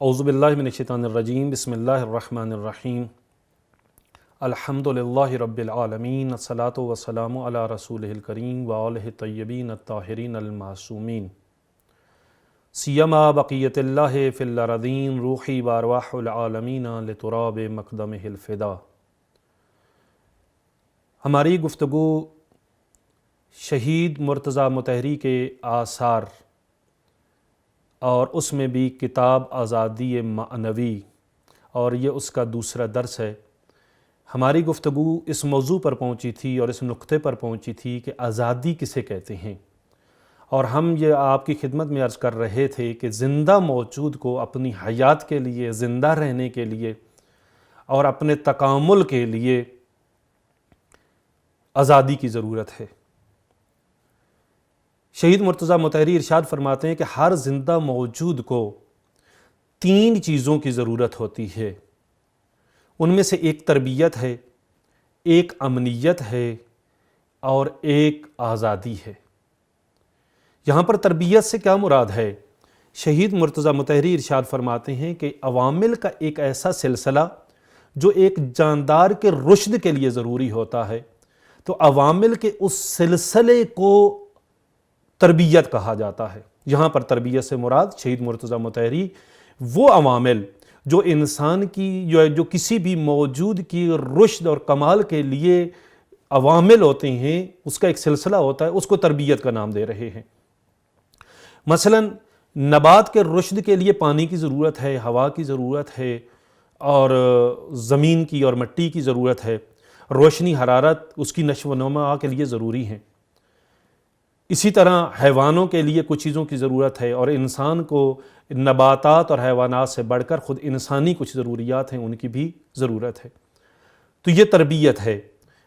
اعوذ باللہ من الشیطان الرجیم بسم اللہ الرحمن الرحیم الحمدللہ رب العالمین الصلاۃ والسلام علی رسولہ الکریم وآلہ الطیبین الطاہرین المعصومین سیما بقیت اللہ فی الارضین روحی وارواح العالمین لتراب مقدمہ الفدا۔ ہماری گفتگو شہید مرتضیٰ مطہری کے آثار اور اس میں بھی کتاب آزادی معنوی، اور یہ اس کا دوسرا درس ہے۔ ہماری گفتگو اس موضوع پر پہنچی تھی اور اس نقطے پر پہنچی تھی کہ آزادی کسے کہتے ہیں، اور ہم یہ آپ کی خدمت میں عرض کر رہے تھے کہ زندہ موجود کو اپنی حیات کے لیے، زندہ رہنے کے لیے اور اپنے تکامل کے لیے آزادی کی ضرورت ہے۔ شہید مرتضیٰ مطہری ارشاد فرماتے ہیں کہ ہر زندہ موجود کو 3 چیزوں کی ضرورت ہوتی ہے، ان میں سے ایک تربیت ہے، ایک امنیت ہے اور ایک آزادی ہے۔ یہاں پر تربیت سے کیا مراد ہے؟ شہید مرتضیٰ مطہری ارشاد فرماتے ہیں کہ عوامل کا ایک ایسا سلسلہ جو ایک جاندار کے رشد کے لیے ضروری ہوتا ہے، تو عوامل کے اس سلسلے کو تربیت کہا جاتا ہے۔ یہاں پر تربیت سے مراد شہید مرتضیٰ مطہری وہ عوامل جو انسان کی جو کسی بھی موجود کی رشد اور کمال کے لیے عوامل ہوتے ہیں، اس کا ایک سلسلہ ہوتا ہے، اس کو تربیت کا نام دے رہے ہیں۔ مثلا نبات کے رشد کے لیے پانی کی ضرورت ہے، ہوا کی ضرورت ہے اور زمین کی اور مٹی کی ضرورت ہے، روشنی، حرارت اس کی نشو و نما کے لیے ضروری ہیں۔ اسی طرح حیوانوں کے لیے کچھ چیزوں کی ضرورت ہے، اور انسان کو نباتات اور حیوانات سے بڑھ کر خود انسانی کچھ ضروریات ہیں، ان کی بھی ضرورت ہے۔ تو یہ تربیت ہے،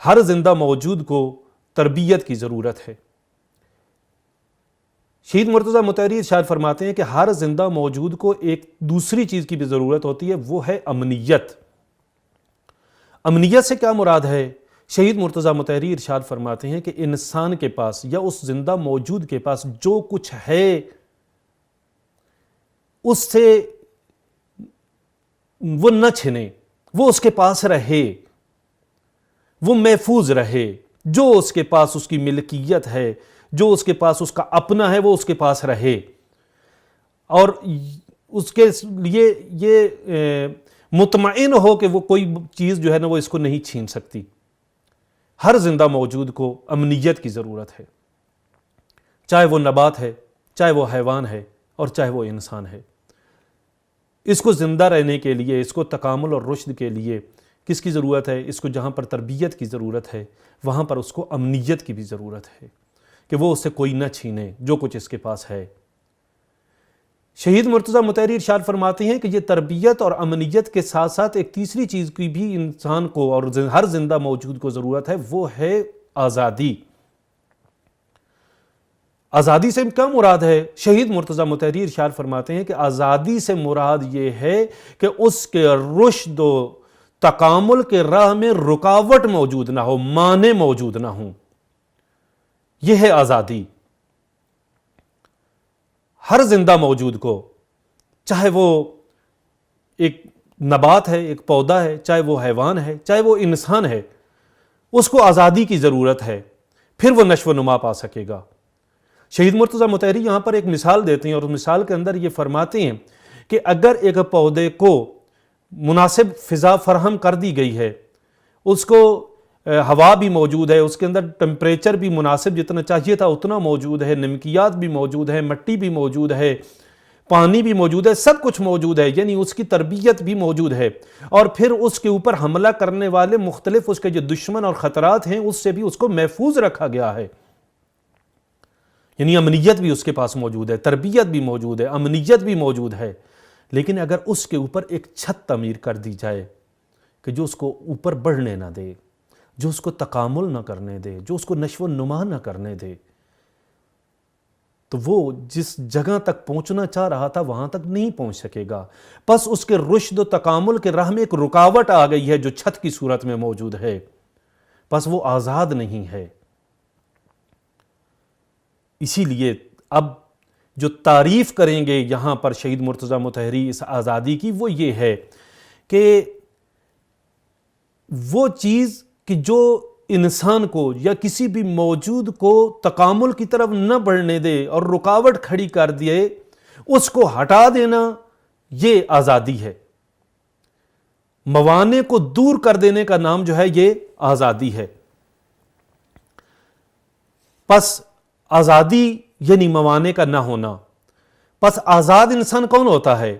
ہر زندہ موجود کو تربیت کی ضرورت ہے۔ شہید مرتضیٰ مطہری ارشاد فرماتے ہیں کہ ہر زندہ موجود کو ایک دوسری چیز کی بھی ضرورت ہوتی ہے، وہ ہے امنیت۔ امنیت سے کیا مراد ہے؟ شہید مرتضیٰ مطہری ارشاد فرماتے ہیں کہ انسان کے پاس یا اس زندہ موجود کے پاس جو کچھ ہے اس سے وہ نہ چھنے، وہ اس کے پاس رہے، وہ محفوظ رہے۔ جو اس کے پاس اس کی ملکیت ہے، جو اس کے پاس اس کا اپنا ہے، وہ اس کے پاس رہے، اور اس کے لیے یہ مطمئن ہو کہ وہ کوئی چیز جو ہے نا وہ اس کو نہیں چھین سکتی۔ ہر زندہ موجود کو امنیت کی ضرورت ہے، چاہے وہ نبات ہے، چاہے وہ حیوان ہے اور چاہے وہ انسان ہے۔ اس کو زندہ رہنے کے لیے، اس کو تکامل اور رشد کے لیے کس کی ضرورت ہے؟ اس کو جہاں پر تربیت کی ضرورت ہے، وہاں پر اس کو امنیت کی بھی ضرورت ہے کہ وہ اس سے کوئی نہ چھینے جو کچھ اس کے پاس ہے۔ شہید مرتضیٰ مطہری ارشاد فرماتے ہیں کہ یہ تربیت اور امنیت کے ساتھ ساتھ ایک تیسری چیز کی بھی انسان کو اور ہر زندہ موجود کو ضرورت ہے، وہ ہے آزادی۔ آزادی سے کیا مراد ہے؟ شہید مرتضیٰ مطہری ارشاد فرماتے ہیں کہ آزادی سے مراد یہ ہے کہ اس کے رشد و تکامل کے راہ میں رکاوٹ موجود نہ ہو، مانع موجود نہ ہوں۔ یہ ہے آزادی۔ ہر زندہ موجود کو، چاہے وہ ایک نبات ہے، ایک پودا ہے، چاہے وہ حیوان ہے، چاہے وہ انسان ہے، اس کو آزادی کی ضرورت ہے، پھر وہ نشو و نما پا سکے گا۔ شہید مرتضیٰ مطہری یہاں پر ایک مثال دیتے ہیں، اور اس مثال کے اندر یہ فرماتے ہیں کہ اگر ایک پودے کو مناسب فضا فراہم کر دی گئی ہے، اس کو ہوا بھی موجود ہے، اس کے اندر ٹمپریچر بھی مناسب جتنا چاہیے تھا اتنا موجود ہے، نمکیات بھی موجود ہے، مٹی بھی موجود ہے، پانی بھی موجود ہے، سب کچھ موجود ہے، یعنی اس کی تربیت بھی موجود ہے، اور پھر اس کے اوپر حملہ کرنے والے مختلف اس کے جو دشمن اور خطرات ہیں اس سے بھی اس کو محفوظ رکھا گیا ہے۔ یعنی امنیت بھی اس کے پاس موجود ہے، تربیت بھی موجود ہے، امنیت بھی موجود ہے۔ لیکن اگر اس کے اوپر ایک چھت تعمیر کر دی جائے کہ جو اس کو اوپر بڑھنے نہ دے، جو اس کو تکامل نہ کرنے دے، جو اس کو نشو و نما نہ کرنے دے، تو وہ جس جگہ تک پہنچنا چاہ رہا تھا وہاں تک نہیں پہنچ سکے گا۔ بس اس کے رشد و تکامل کے راہ میں ایک رکاوٹ آ گئی ہے جو چھت کی صورت میں موجود ہے، بس وہ آزاد نہیں ہے۔ اسی لیے اب جو تعریف کریں گے یہاں پر شہید مرتضیٰ مطہری اس آزادی کی، وہ یہ ہے کہ وہ چیز کہ جو انسان کو یا کسی بھی موجود کو تکامل کی طرف نہ بڑھنے دے اور رکاوٹ کھڑی کر دے، اس کو ہٹا دینا، یہ آزادی ہے۔ موانع کو دور کر دینے کا نام جو ہے یہ آزادی ہے۔ پس آزادی یعنی موانع کا نہ ہونا۔ پس آزاد انسان کون ہوتا ہے؟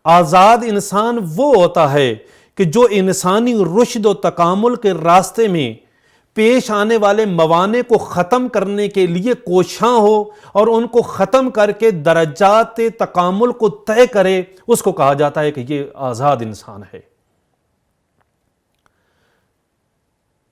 آزاد انسان وہ ہوتا ہے کہ جو انسانی رشد و تکامل کے راستے میں پیش آنے والے موانع کو ختم کرنے کے لیے کوشاں ہو اور ان کو ختم کر کے درجات تکامل کو طے کرے، اس کو کہا جاتا ہے کہ یہ آزاد انسان ہے۔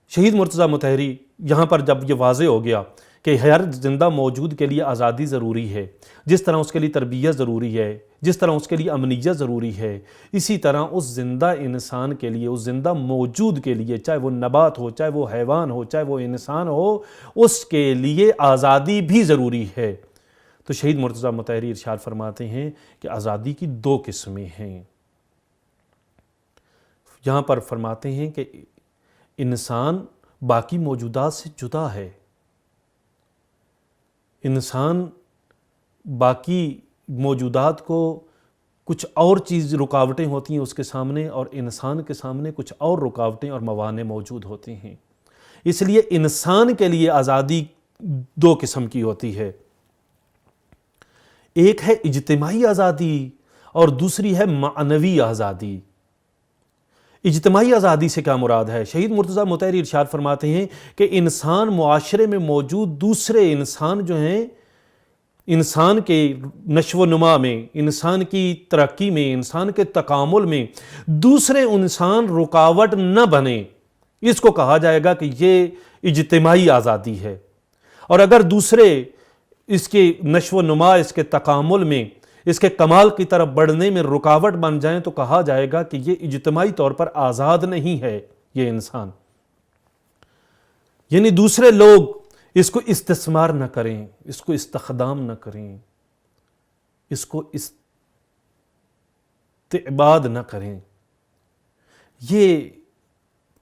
شہید مرتضیٰ مطہری یہاں پر جب یہ واضح ہو گیا کہ ہر زندہ موجود کے لیے آزادی ضروری ہے، جس طرح اس کے لیے تربیت ضروری ہے، جس طرح اس کے لیے امنیت ضروری ہے، اسی طرح اس زندہ انسان کے لیے، اس زندہ موجود کے لیے، چاہے وہ نبات ہو، چاہے وہ حیوان ہو، چاہے وہ انسان ہو، اس کے لیے آزادی بھی ضروری ہے۔ تو شہید مرتضیٰ مطہری ارشاد فرماتے ہیں کہ آزادی کی دو قسمیں ہیں۔ یہاں پر فرماتے ہیں کہ انسان باقی موجودات سے جدا ہے۔ انسان باقی موجودات کو کچھ اور چیز رکاوٹیں ہوتی ہیں اس کے سامنے، اور انسان کے سامنے کچھ اور رکاوٹیں اور موانع موجود ہوتے ہیں۔ اس لیے انسان کے لیے آزادی دو قسم کی ہوتی ہے، ایک ہے اجتماعی آزادی اور دوسری ہے معنوی آزادی۔ اجتماعی آزادی سے کیا مراد ہے؟ شہید مرتضیٰ مطہری ارشاد فرماتے ہیں کہ انسان معاشرے میں موجود دوسرے انسان جو ہیں، انسان کے نشو و نما میں، انسان کی ترقی میں، انسان کے تکامل میں دوسرے انسان رکاوٹ نہ بنے، اس کو کہا جائے گا کہ یہ اجتماعی آزادی ہے۔ اور اگر دوسرے اس کے نشو و نما، اس کے تکامل میں، اس کے کمال کی طرف بڑھنے میں رکاوٹ بن جائیں تو کہا جائے گا کہ یہ اجتماعی طور پر آزاد نہیں ہے یہ انسان۔ یعنی دوسرے لوگ اس کو استثمار نہ کریں، اس کو استخدام نہ کریں، اس کو استعباد نہ کریں۔ یہ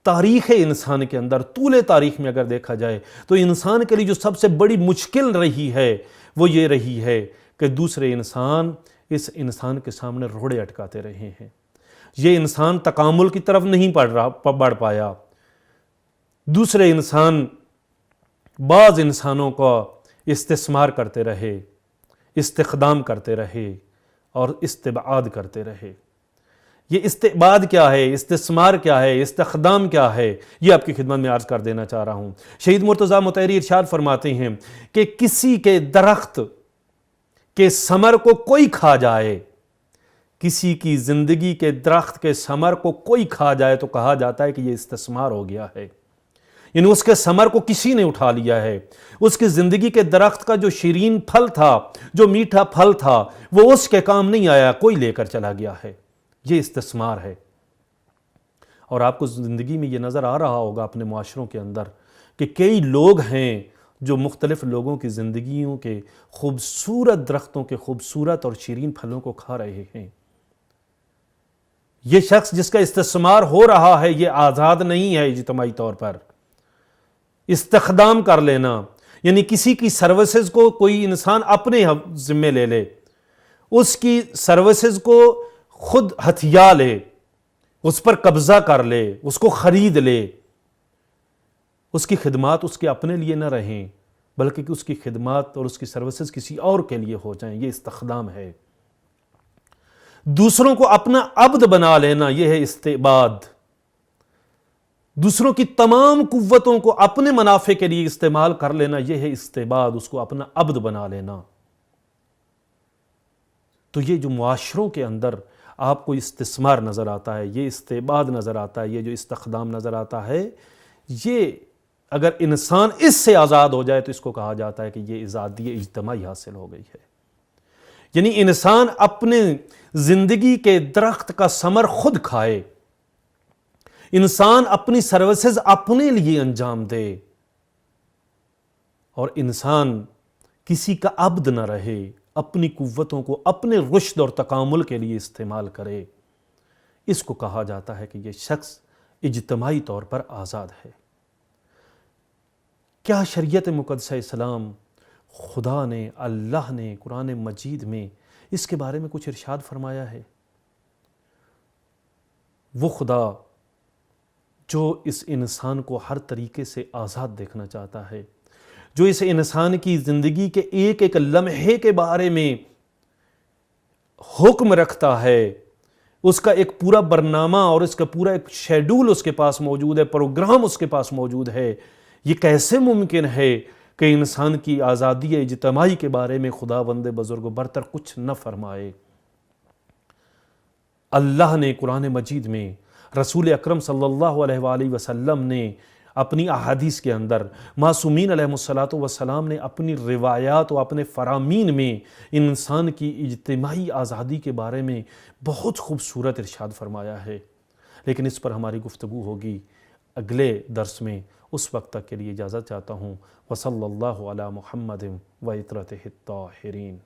تاریخ انسان کے اندر، طول تاریخ میں اگر دیکھا جائے تو انسان کے لیے جو سب سے بڑی مشکل رہی ہے وہ یہ رہی ہے کہ دوسرے انسان اس انسان کے سامنے روڑے اٹکاتے رہے ہیں۔ یہ انسان تکامل کی طرف نہیں بڑھ پایا۔ دوسرے انسان بعض انسانوں کو استثمار کرتے رہے، استخدام کرتے رہے اور استبعاد کرتے رہے۔ یہ استعباد کیا ہے، استثمار کیا ہے، استخدام کیا ہے، یہ آپ کی خدمت میں عرض کر دینا چاہ رہا ہوں۔ شہید مرتضیٰ مطہری ارشاد فرماتے ہیں کہ کسی کے درخت کے ثمر کو کوئی کھا جائے، کسی کی زندگی کے درخت کے ثمر کو کوئی کھا جائے تو کہا جاتا ہے کہ یہ استثمار ہو گیا ہے۔ یعنی اس کے ثمر کو کسی نے اٹھا لیا ہے، اس کی زندگی کے درخت کا جو شیرین پھل تھا، جو میٹھا پھل تھا، وہ اس کے کام نہیں آیا، کوئی لے کر چلا گیا ہے۔ یہ استثمار ہے۔ اور آپ کو زندگی میں یہ نظر آ رہا ہوگا اپنے معاشروں کے اندر کہ کئی لوگ ہیں جو مختلف لوگوں کی زندگیوں کے خوبصورت درختوں کے خوبصورت اور شیرین پھلوں کو کھا رہے ہیں۔ یہ شخص جس کا استثمار ہو رہا ہے یہ آزاد نہیں ہے اجتماعی طور پر۔ استخدام کر لینا یعنی کسی کی سروسز کو کوئی انسان اپنے ذمے لے لے، اس کی سروسز کو خود ہتھیا لے، اس پر قبضہ کر لے، اس کو خرید لے، اس کی خدمات اس کے اپنے لیے نہ رہیں بلکہ کہ اس کی خدمات اور اس کی سروسز کسی اور کے لیے ہو جائیں، یہ استخدام ہے۔ دوسروں کو اپنا عبد بنا لینا یہ ہے استعباد۔ دوسروں کی تمام قوتوں کو اپنے منافع کے لیے استعمال کر لینا یہ ہے استعباد، اس کو اپنا عبد بنا لینا۔ تو یہ جو معاشروں کے اندر آپ کو استثمار نظر آتا ہے، یہ استعباد نظر آتا ہے، یہ جو استخدام نظر آتا ہے، یہ اگر انسان اس سے آزاد ہو جائے تو اس کو کہا جاتا ہے کہ یہ آزادی اجتماعی حاصل ہو گئی ہے۔ یعنی انسان اپنے زندگی کے درخت کا ثمر خود کھائے، انسان اپنی سروسز اپنے لیے انجام دے، اور انسان کسی کا عبد نہ رہے، اپنی قوتوں کو اپنے رشد اور تکامل کے لیے استعمال کرے، اس کو کہا جاتا ہے کہ یہ شخص اجتماعی طور پر آزاد ہے۔ کیا شریعت مقدسہ اسلام، خدا نے، اللہ نے قرآن مجید میں اس کے بارے میں کچھ ارشاد فرمایا ہے؟ وہ خدا جو اس انسان کو ہر طریقے سے آزاد دیکھنا چاہتا ہے، جو اس انسان کی زندگی کے ایک ایک لمحے کے بارے میں حکم رکھتا ہے، اس کا ایک پورا برنامہ اور اس کا پورا ایک شیڈول اس کے پاس موجود ہے، پروگرام اس کے پاس موجود ہے، یہ کیسے ممکن ہے کہ انسان کی آزادی اجتماعی کے بارے میں خداوند بزرگ برتر کچھ نہ فرمائے؟ اللہ نے قرآن مجید میں، رسول اکرم صلی اللہ علیہ وآلہ وسلم نے اپنی احادیث کے اندر، معصومین علیہ السلام نے اپنی روایات و اپنے فرامین میں انسان کی اجتماعی آزادی کے بارے میں بہت خوبصورت ارشاد فرمایا ہے۔ لیکن اس پر ہماری گفتگو ہوگی اگلے درس میں، اس وقت تک کے لیے اجازت چاہتا ہوں۔ وصلی اللہ علی محمد و اطرتہ الطاہرین۔